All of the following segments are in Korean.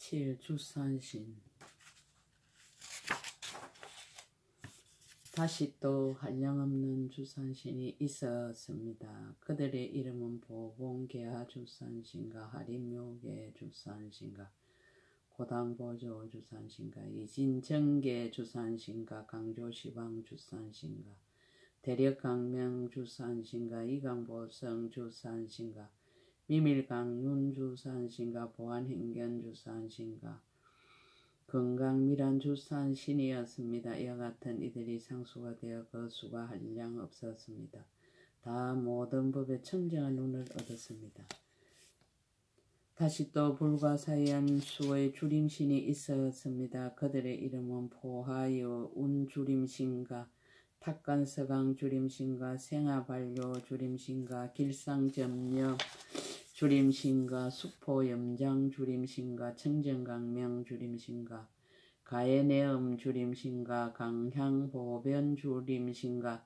7. 주산신. 다시 또 한량없는 주산신이 있었습니다. 그들의 이름은 보공계하 주산신과 하림묘계 주산신과 고당보조 주산신과 이진정계 주산신과 강조시방 주산신과 대력강명 주산신과 이강보성 주산신과 미밀강윤 주산신과 보안행견 주산신과 건강미란 주산신이었습니다. 이와 같은 이들이 상수가 되어 그 수가 한량 없었습니다. 다 모든 법에 청정한 눈을 얻었습니다. 다시 또 불과사의한 수의 주림신이 있었습니다. 그들의 이름은 포하여 운주림신과 탁간서강 주림신과 생아반료 주림신과 길상점녀 주림신과 수포염장 주림신과 청정강명 주림신과 가해내음 주림신과 강향보변 주림신과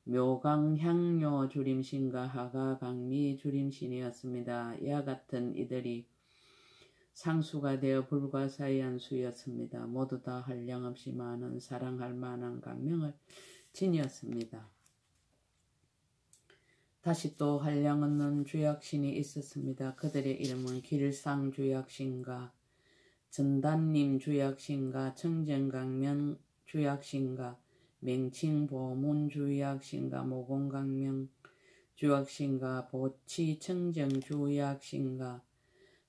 묘강향료 주림신과 하가강리 주림신이었습니다. 이와 같은 이들이 상수가 되어 불과사의한 수였습니다. 모두 다 한량없이 많은 사랑할 만한 강명을 지녔습니다. 다시 또 한량없는 주약신이 있었습니다. 그들의 이름은 길상주약신과 전단님 주약신과 청정강명 주약신과 맹칭보문 주약신과 모공강명 주약신과 보치청정 주약신과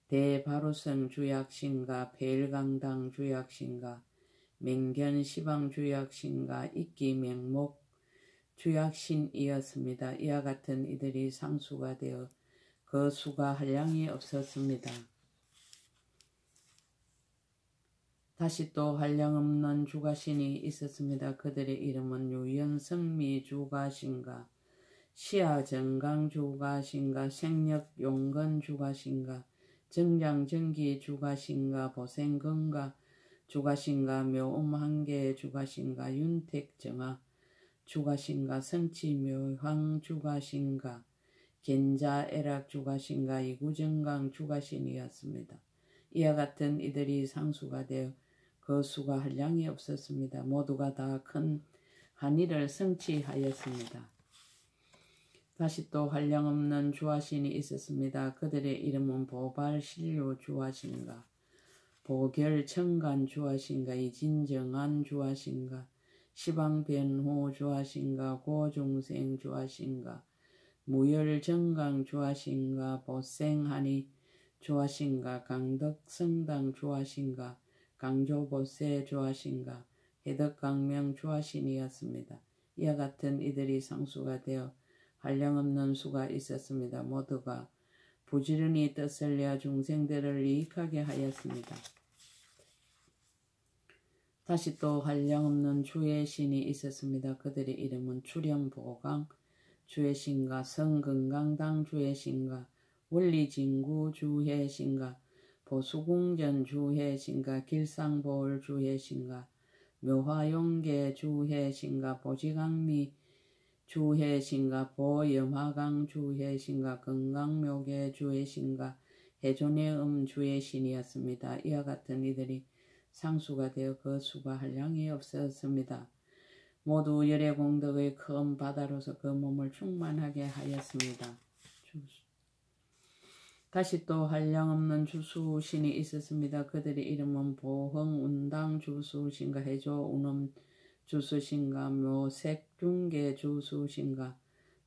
대바루성 주약신과 벨강당 주약신과 맹견시방 주약신과 이기맹목 주약신이었습니다. 이와 같은 이들이 상수가 되어 그 수가 한량이 없었습니다. 다시 또 한량없는 주가신이 있었습니다. 그들의 이름은 유연성미 주가신과 시아정강 주가신과 생력용건 주가신과 정장정기 주가신과 보생건가 주가신과 묘음한계 주가신과 윤택정화 주가신과 성치묘황 주가신과 겐자애락 주가신과 이구정강 주가신이었습니다. 이와 같은 이들이 상수가 되어 그 수가 한량이 없었습니다. 모두가 다 큰 한일을 성취하였습니다. 다시 또 한량없는 주화신이 있었습니다. 그들의 이름은 보발신료 주화신과 보결청간 주화신과 이진정한 주화신과 시방변호 주화신과 고중생 주화신과 무열정강 주화신과 보생하니 주화신과 강덕성당 주화신과 강조보세 주화신과 해덕강명 주화신이었습니다. 이와 같은 이들이 상수가 되어 한량없는 수가 있었습니다. 모두가 부지런히 뜻을 내어 중생들을 이익하게 하였습니다. 다시 또 한량없는 주의 신이 있었습니다. 그들의 이름은 출영보강 주의 신과 성건강당 주의 신과 원리진구 주의 신과 보수궁전 주의 신과 길상보울 주의 신과 묘화용계 주의 신과 보지강미 주의 신과 보염화강 주의 신과 건강묘계 주의 신과 해존의 주의 신이었습니다. 이와 같은 이들이 상수가 되어 그 수가 한량이 없었습니다. 모두 열의 공덕의 큰 바다로서 그 몸을 충만하게 하였습니다. 다시 또 한량없는 주수신이 있었습니다. 그들의 이름은 보흥운당 주수신과 해조운음 주수신과 묘색중계 주수신과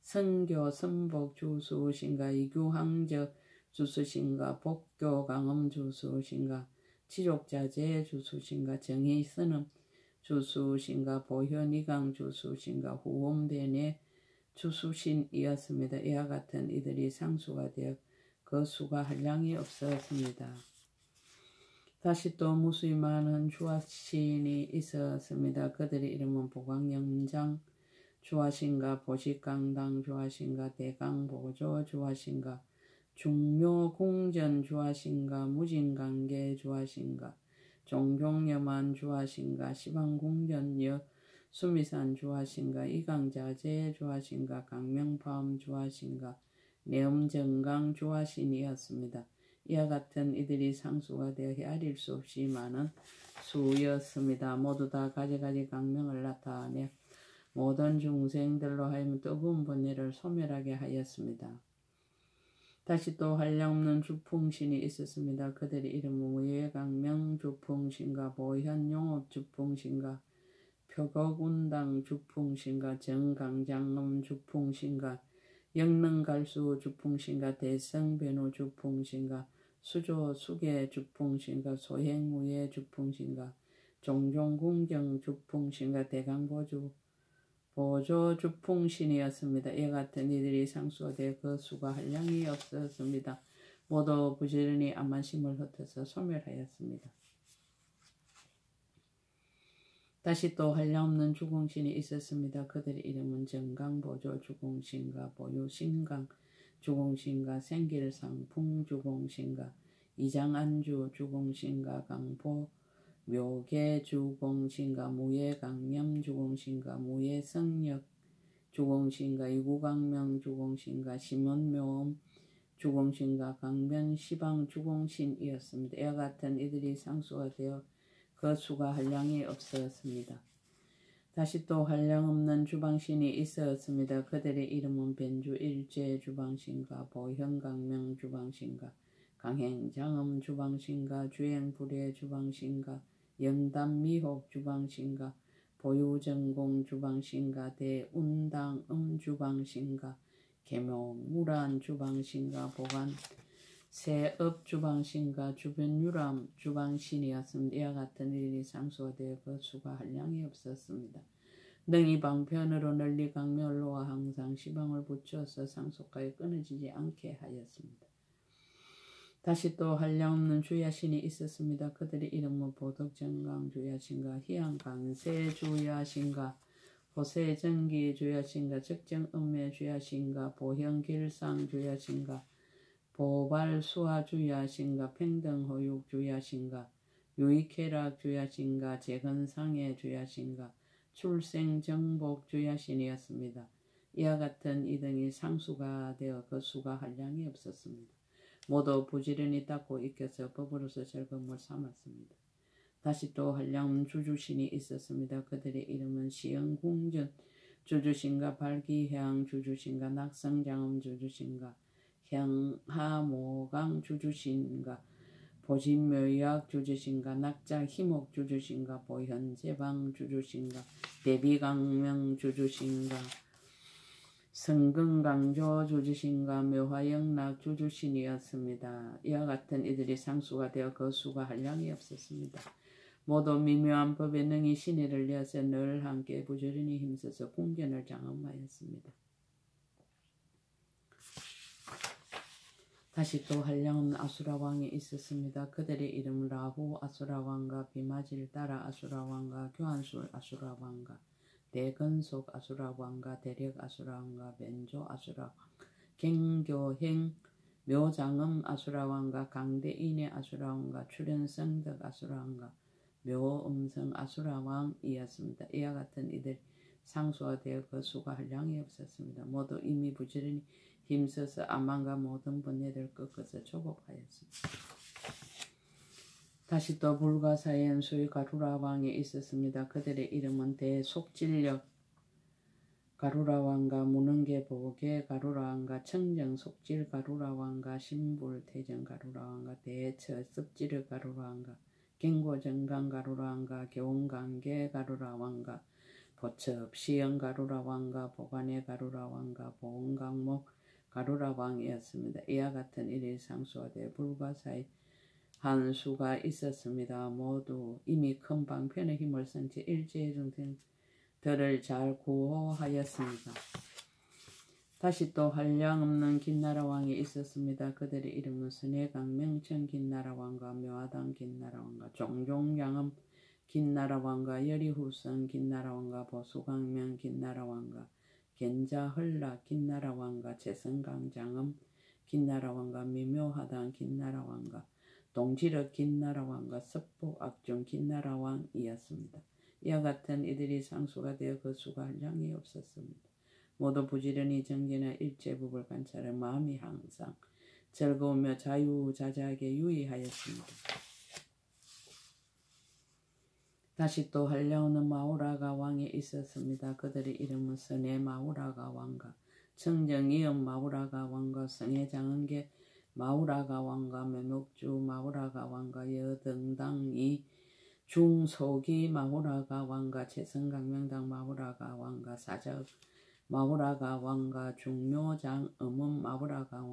성교선복 주수신과 이규항적 주수신과 복교강음 주수신과 치족자재 주수신과 정의선음 주수신과 보현이강 주수신과 후원변의 주수신이었습니다. 이와 같은 이들이 상수가 되어 그 수가 한량이 없었습니다. 다시 또 무수히 많은 주화신이 있었습니다. 그들의 이름은 보광영장 주화신과 보식강당 주화신과 대강보조 주화신과 중묘공전 주화신과 무진관계 주화신과 종종여만 주화신과 시방공전여 수미산 주화신과 이강자재 주화신과 강명파음 주화신과 내음정강 주화신이었습니다. 이와 같은 이들이 상수가 되어 헤아릴 수 없이 많은 수였습니다. 모두 다 가지가지 강명을 나타내 모든 중생들로 하여금 뜨거운 번뇌를 소멸하게 하였습니다. 다시 또 한량없는 주풍신이 있었습니다. 그들의 이름은 무예강명 주풍신과 보현용업 주풍신과 표곡운당 주풍신과 정강장음 주풍신과 영능갈수 주풍신과 대성변호 주풍신과 수조 수계 주풍신과 소행무예 주풍신과 종종궁경 주풍신과 대강보조 주풍신이었습니다. 이와 같은 이들이 상수가 되어 그 수가 한량이 없었습니다. 모두 부지런히 암만심을 흩어서 소멸하였습니다. 다시 또 한량없는 주공신이 있었습니다. 그들의 이름은 정강보조 주공신과 보유신강 주공신과 생길상풍 주공신과 이장안주 주공신과 강보 묘계 주공신과 무예강념 주공신과 무예성력 주공신과 이구강명 주공신과 심원묘음 주공신과 강변시방 주공신이었습니다. 이와 같은 이들이 상수가 되어 그 수가 한량이 없었습니다. 다시 또 한량없는 주방신이 있었습니다. 그들의 이름은 변주 일제 주방신과 보현강명 주방신과 강행장음 주방신과 주행불예 주방신과 영담미혹 주방신과 보유전공 주방신과 대운당음 주방신과 계묘무란 주방신과 보관 세업 주방신과 주변유람 주방신이었습니다. 이와 같은 일이 상수가 되어 그 수가 한량이 없었습니다. 능히 방편으로 널리 강멸로와 항상 시방을 붙여서 상속하여 끊어지지 않게 하였습니다. 다시 또 한량없는 주야신이 있었습니다. 그들의 이름은 보덕정강 주야신과 희양강세 주야신과 호세정기 주야신과 적정음매 주야신과 보형길상 주야신과 보발수화 주야신과 평등호육 주야신과 유익회락 주야신과 재건상해 주야신과 출생정복 주야신이었습니다. 이와 같은 이등이 상수가 되어 그 수가 한량이 없었습니다. 모두 부지런히 닦고 익혀서 법으로서 즐거움을 삼았습니다. 다시 또 한량없는 주주신이 있었습니다. 그들의 이름은 시영궁전 주주신과 발기향 주주신과 낙성장음 주주신과 향하모강 주주신과 보진묘약 주주신과 낙자희목 주주신과 보현제방 주주신과 대비강명 주주신과 성근강조 주주신과 묘화영락 주주신이었습니다. 이와 같은 이들이 상수가 되어 그 수가 한량이 없었습니다. 모두 미묘한 법에 능히 신의를 내어서 늘 함께 부지런히 힘써서 궁전을 장엄하였습니다. 다시 또 한량없는 아수라왕이 있었습니다. 그들의 이름은 라후 아수라왕과 비마질 따라 아수라왕과 교환술 아수라왕과 대건속 아수라왕과 대력 아수라왕과 벤조 아수라왕 갱교행 묘장음 아수라왕과 강대인의 아수라왕과 출현성덕 아수라왕과 묘음성 아수라왕이었습니다. 이와 같은 이들 상수가 되어 그 수가 한량이 없었습니다. 모두 이미 부지런히 힘써서 암만과 모든 번뇌를 꺾어서 조복하였습니다. 다시 또 불가사의 연수의 가루라왕이 있었습니다. 그들의 이름은 대속질력 가루라왕과 무능계 보계 가루라왕과 청정속질 가루라왕과 신불태정 가루라왕과 대처 습지르 가루라왕과 경고정강 가루라왕과 교훈관계 가루라왕과 보첩 시영 가루라왕과 보관의 가루라왕과 보온강목 가루라왕이었습니다. 이와 같은 일일 상수가 되어 불가사의 한 수가 있었습니다. 모두 이미 큰 방편의 힘을 쓴 채 일제의 중생들을 잘 구호하였습니다. 다시 또 한량없는 긴나라왕이 있었습니다. 그들의 이름은 선해강 명천 긴나라왕과 묘하당 긴나라왕과 종종양음 긴나라왕과 여리후성 긴나라왕과 보수강명 긴나라왕과 겐자헐락 긴나라왕과 재성강장음 긴나라왕과 미묘하당 긴나라왕과 동지력 긴나라왕과 섭복악중 긴나라왕이었습니다. 이와 같은 이들이 상수가 되어 그 수가 한량이 없었습니다. 모두 부지런히 정진한 일제법을 관찰해 마음이 항상 즐거우며 자유자재하게 유의하였습니다. 다시 또 한량없는 마우라가 왕이 있었습니다. 그들의 이름은 선해 마우라가 왕과 청정이음 마우라가 왕과 성해 장은계 마우라가 왕과 매목주 마우라가 왕과 여등당이 중소기 마우라가 왕과 재성강명당 마우라가 왕과 사적 마우라가 왕과 중묘장 음음 마우라가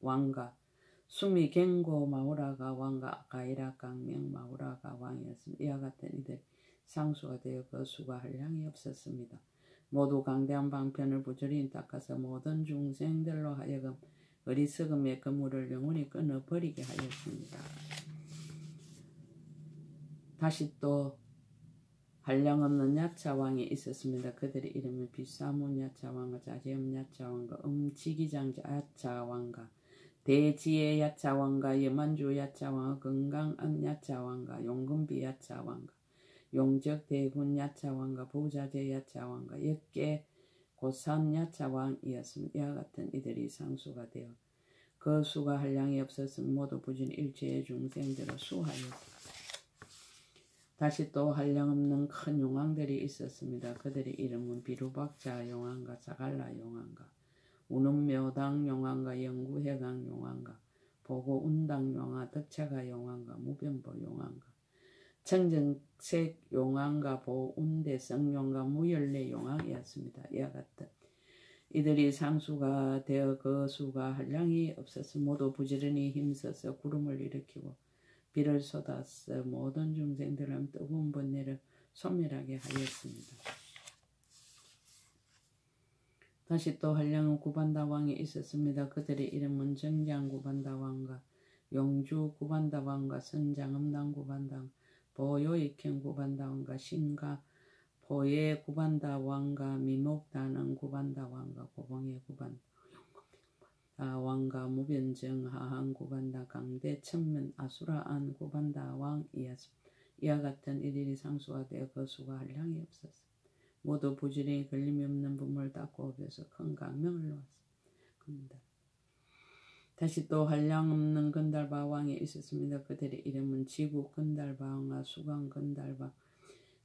왕과 수미갱고 마우라가 왕과 가이락 강명 마우라가 왕이었습니다. 이와 같은 이들 상수가 되어 그 수가 한량이 없었습니다. 모두 강대한 방편을 부지런히 닦아서 모든 중생들로 하여금 어리석음의 그물을 영원히 끊어버리게 하였습니다. 다시 또 한량없는 야차왕이 있었습니다. 그들의 이름은 비사문 야차왕과 자제음 야차왕과 음지기장 야차왕과 대지의 야차왕과 여만주 야차왕과 건강암 야차왕과 용금비 야차왕과 용적 대군 야차왕과 부자재 야차왕과 역계 고산 야차왕이었습니다. 이와 같은 이들이 상수가 되어 그 수가 한량이 없었으면 모두 부진 일체의 중생들을 수하였습니다. 다시 또 한량없는 큰 용왕들이 있었습니다. 그들의 이름은 비루박자 용왕과 자갈라 용왕과 우는묘당 용왕과 영구해강 용왕과 보고운당 용왕 덕차가 용왕과 무변보 용왕과 청정색 용왕과 보운대성 용왕과 무열례 용왕이었습니다. 이와 같은 이들이 상수가 되어 그 수가 한량이 없어서 모두 부지런히 힘써서 구름을 일으키고 비를 쏟아서 모든 중생들은 뜨거운 번뇌를 소멸하게 하였습니다. 다시 또 한량은 구반다왕이 있었습니다. 그들의 이름은 정장 구반다왕과 용주 구반다왕과 선장음당 구반다왕, 보요익행 구반다왕과 신가 보예 구반다왕과 미목다능 구반다왕과 고봉의 구반다왕과 무변정 하한 구반다 강대 천면 아수라안 구반다왕이었습니다. 이와 같은 이들이 상수가 되어 그 수가 한량이 없었습니다. 모두 부지런히 걸림이 없는 분을 닦고 오셔서 큰 강명을 놓았습니다. 다시 또 한량 없는 건달바 왕이 있었습니다. 그들의 이름은 지구 건달바왕과 수강 건달바,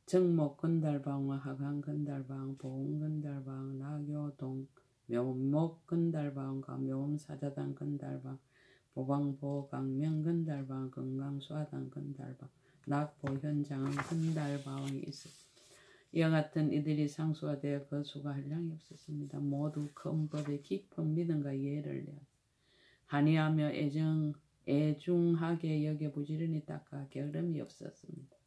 정목 건달바왕과 하강 건달바왕, 보훈 건달바왕, 나교동 묘목 건달바왕과 묘음사자당 건달바왕, 보방보 강명 건달바왕, 건강수화당 건달바왕, 낙보현장은 건달바왕이 있었습니다. 이와 같은 이들이 상수가 되어 그 수가 한량이 없었습니다. 모두 큰 법에 깊은 믿음과 이해를 내어 한의하며 애중하게 여겨 부지런히 닦아 게으름이 없었습니다.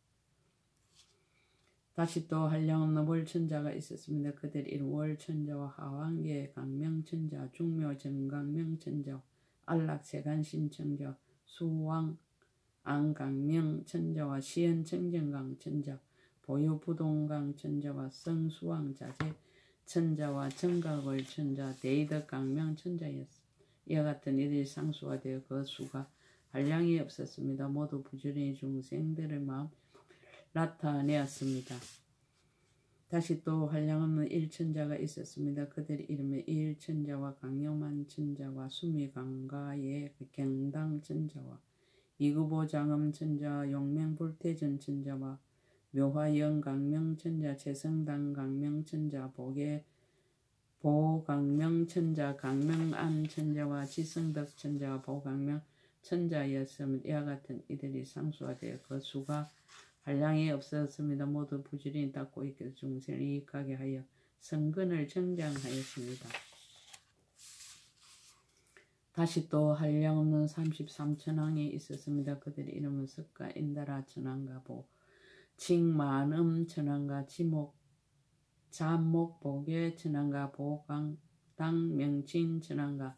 다시 또 한량없는 월천자가 있었습니다. 그들 이름 월천자와 하왕계 강명천자, 중묘정강명천자, 안락세간신천자, 수왕 안강명천자와 시현청정강천자, 보유부동강천자와 성수왕자재 천자와 정각월천자, 대이덕강명천자였습니다. 이와 같은 이들이 상수가 되어 그 수가 한량이 없었습니다. 모두 부지런히 중생들의 마음 나타내었습니다. 다시 또 한량없는 일천자가 있었습니다. 그들의 이름은 일천자와 강요만 천자와 수미강가의 경당 천자와 이구보 장음 천자, 용명불태전 천자와 묘화영 강명 천자, 재성당 강명 천자, 보강명 천자, 강명안 천자와 지성덕 천자와 보강명 천자였으면 이와 같은 이들이 상수가 되어 그 수가 한량이 없었습니다. 모두 부지런히 닦고 있게 중생을 이익하게 하여 성근을 정장하였습니다. 다시 또 한량 없는 33천왕이 있었습니다. 그들의 이름은 석가 인다라 천왕과 보, 칭만음 천왕과 지목, 잠목보계 천왕과 보강당 명칭 천왕과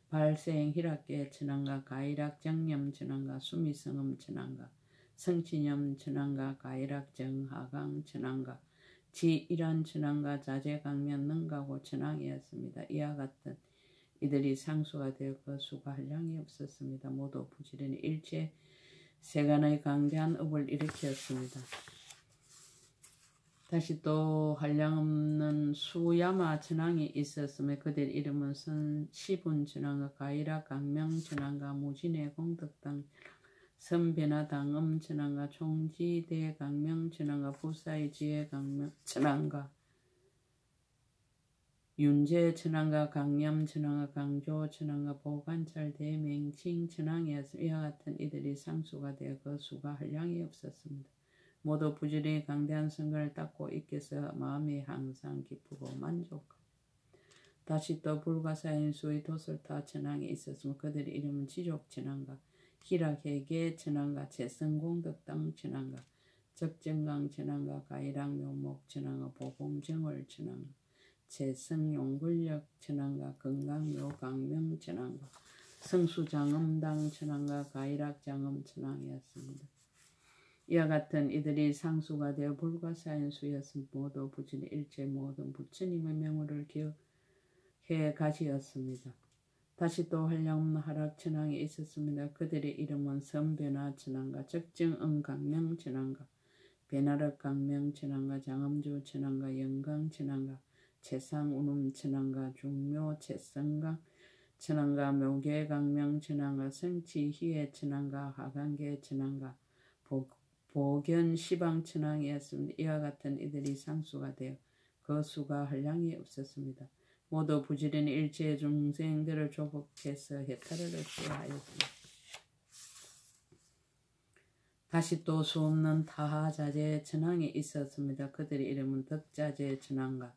발생 희락계 천왕과 가이락 정념 천왕과 수미성음 천왕과 성치념 천왕과 가이락 정하강 천왕과 지일한 천왕과 자재강면 능가고 천왕이었습니다. 이와 같은 이들이 상수가 되어 그 수가 한량이 없었습니다. 모두 부지런히 일체 세간의 강대한 업을 일으켰습니다. 다시 또 한량없는 수야마 천왕이 있었으며 그들 이름은 시분 천왕과 가이라 강명 천왕과 무진의 공덕당 선변화당 음천왕과 총지대 강명 천왕과 부사의 지혜 강명 천왕과 윤제 천왕과 강념 천왕과 강조 천왕과 보관찰 대맹칭 천왕이었으며 이와 같은 이들이 상수가 되어 그 수가 한량이 없었습니다. 모두 부지런히 강대한 성근을 닦고 있겠어 마음이 항상 기쁘고 만족하고 다시 또 불가사인 수의 도설타 천왕이 있었으며 그들의 이름은 지족 천왕과 희락회계 천왕과 재성공덕당 천왕과 적정강 천왕과 가이락 묘목 천왕과 보공정월 천왕과 재성용굴력 천왕과 건강묘강명 천왕과 성수장엄당 천왕과 가이락장엄 천왕이었습니다. 이와 같은 이들이 상수가 되어 불가사인 수였음 모두 부처의 일체 모든 부처님의 명호를 기억해 가시었습니다. 다시 또 한량없는 하락 천왕이 있었습니다. 그들의 이름은 선변화 천왕과 적정응 강명 천왕과 배나럭 강명 천왕과 장엄주 천왕과 영강 천왕과 채상운음 천왕과 중묘 채성강 천왕과 묘계 강명 천왕과 성치희애 천왕과 하강계 천왕과 보견 시방 천왕이었습니다. 이와 같은 이들이 상수가 되어 그 수가 한량이 없었습니다. 모두 부지런히 일체의 중생들을 조복해서 해탈을 얻게 하였습니다. 다시 또 수없는 타하자재 천왕이 있었습니다. 그들의 이름은 덕자재 천왕과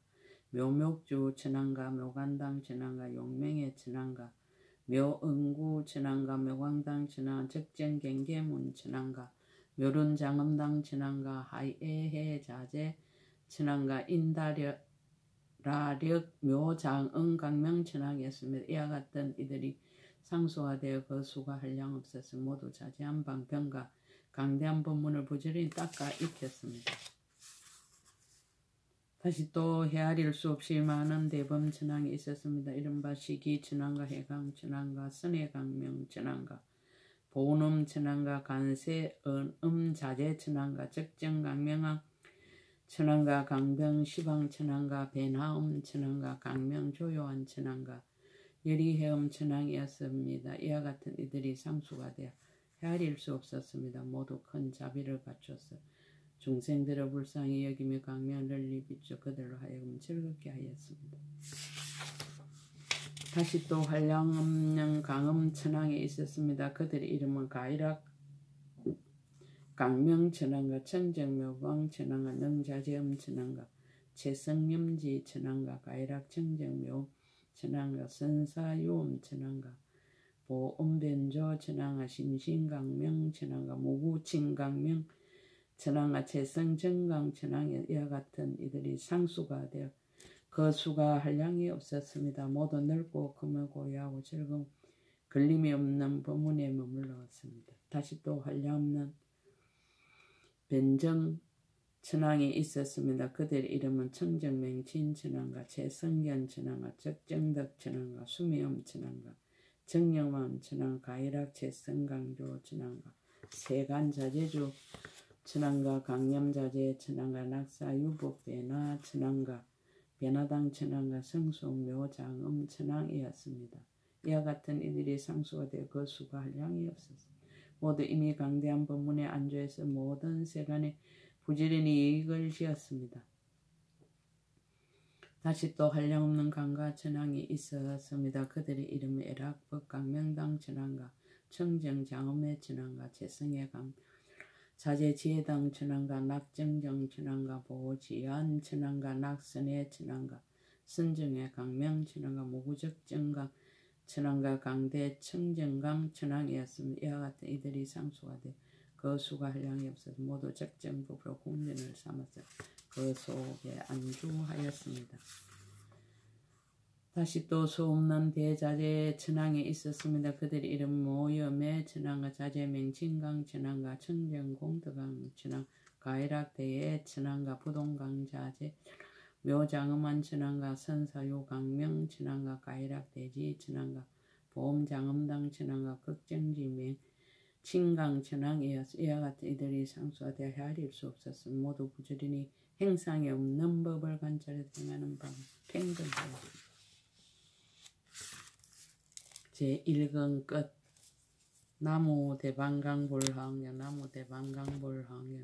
묘목주 천왕과 묘간당 천왕과 용맹의 천왕과 묘응구 천왕과 묘광당 천왕 적정경계문 천왕과 묘룬장엄당 천왕과 하이에해자재 천왕과 인다력 묘장응강명 천왕이었습니다. 이와 같은 이들이 상수가 되어 그 수가 한량 없어서 모두 자제한 방편과 강대한 법문을 부지런히 닦아 익혔습니다. 다시 또 헤아릴 수 없이 많은 대범 천왕이 있었습니다. 이른바 시기 천왕과 해강 천왕과 선해강명 천왕과 보름 천왕과 간세 자재 천왕과 적정강명왕 천왕과 강병 시방 천왕과 배나음 천왕과 강명 조요한 천왕과 여리해음 천왕이었습니다. 이와 같은 이들이 상수가 되어 헤아릴 수 없었습니다. 모두 큰 자비를 갖춰서 중생들을 불쌍히 여기며 강명을 널리 비춰 그들로 하여금 즐겁게 하였습니다. 다시 또 한량없는 강음 천왕이 있었습니다. 그들의 이름은 가이락 강명 천왕과 청정묘광 천왕과 능자재음 천왕과 채성염지 천왕과 가이락 청정묘 천왕과 선사유음 천왕과 보음변조 천왕과 심신강명 천왕과 무구칭강명 천왕과 채성정강 천왕이 이와 같은 이들이 상수가 되어 그 수가 한량이 없었습니다. 모두 넓고 크며 고요하고 즐거운 걸림이 없는 법문에 머물렀습니다. 다시 또 한량없는 변정 천왕이 있었습니다. 그들의 이름은 청정맹진 천왕과 채성견 천왕과 적정덕 천왕과 수미엄 천왕과 정영왕 천왕 가이락 채성강조 천왕과 세간자재주 천왕과 강념자재 천왕과 낙사유복 배나 천왕과 변화당 천왕과 성수묘장음 천왕이었습니다. 이와 같은 이들이 상수가 되어 그 수가 한량이 없었습니다. 모두 이미 강대한 법문에 안주해서 모든 세간에 부지런히 이익을 지었습니다. 다시 또 한량없는 강가 천왕이 있었습니다. 그들의 이름은 에락법 강명당 천왕과 청정장엄의 천왕과 재성의 강 자재지혜당 천왕과 낙정정 천왕과 보지안 천왕과 낙선의 천왕과 선정의 강명 천왕과 무구적정강 천왕과 강대 청정강 천왕이었습니다. 이와 같은 이들이 상수가 되어 그 수가 한량이 없어서 모두 적정법으로 공전을 삼아서 그 속에 안주하였습니다. 다시 또 수없는 대자재 천왕이 있었습니다. 그들의 이름 모염의 천왕과 자재맹진강 천왕과 청정공덕강 천왕 가이락대의 천왕과 부동강 자재 묘장엄한 천왕과 선사유강명 천왕과 가이락대지 천왕과 보험장엄당 천왕과 극정지명 친강 천왕이었으며 이와 같은 이들이 상수가 되어 헤아릴 수 없었으며 모두 부지런히 행상이 없는 법을 관찰해 행하는 방 팽근하여 제1권 끝. 나무 대방강불황여 나무 대방강불황여